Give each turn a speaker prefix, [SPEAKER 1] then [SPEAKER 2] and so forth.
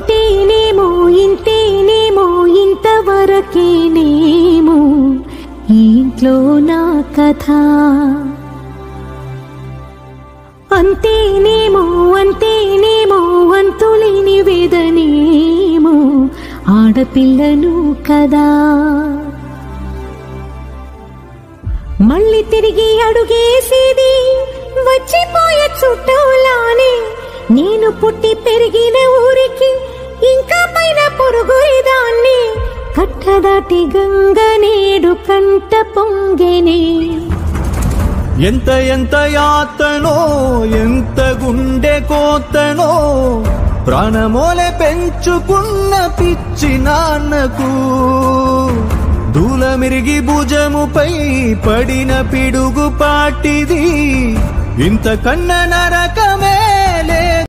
[SPEAKER 1] అంతేనేమో ఇంతేనేమో ఇంతవరకేనేమో ఈ ఇంట్లో నా కథ. అంతేనేమో అంతేనేమో అంతులేని వేదనేమో ఆడపిల్లను కదా. మళ్ళీ తిరిగి అడుగేసేది వచ్చిపోయే చుట్టూలానే. నేను పుట్టి పెరిగిన ఊరికి ఇంకా పైన పొరుగుదాన్ని. కట్టదాటి గంగ నేడు కంట పొంగెనే.
[SPEAKER 2] ఎంత ఎంత యాతనో ఎంత గుండె కోతనో ప్రాణమోలే పెంచుకున్న పిచ్చి నాన్నకు. దూలమిరిగి భుజముపై పడిన పిడుగు పాటిది ఇంతకన్నా నరకమే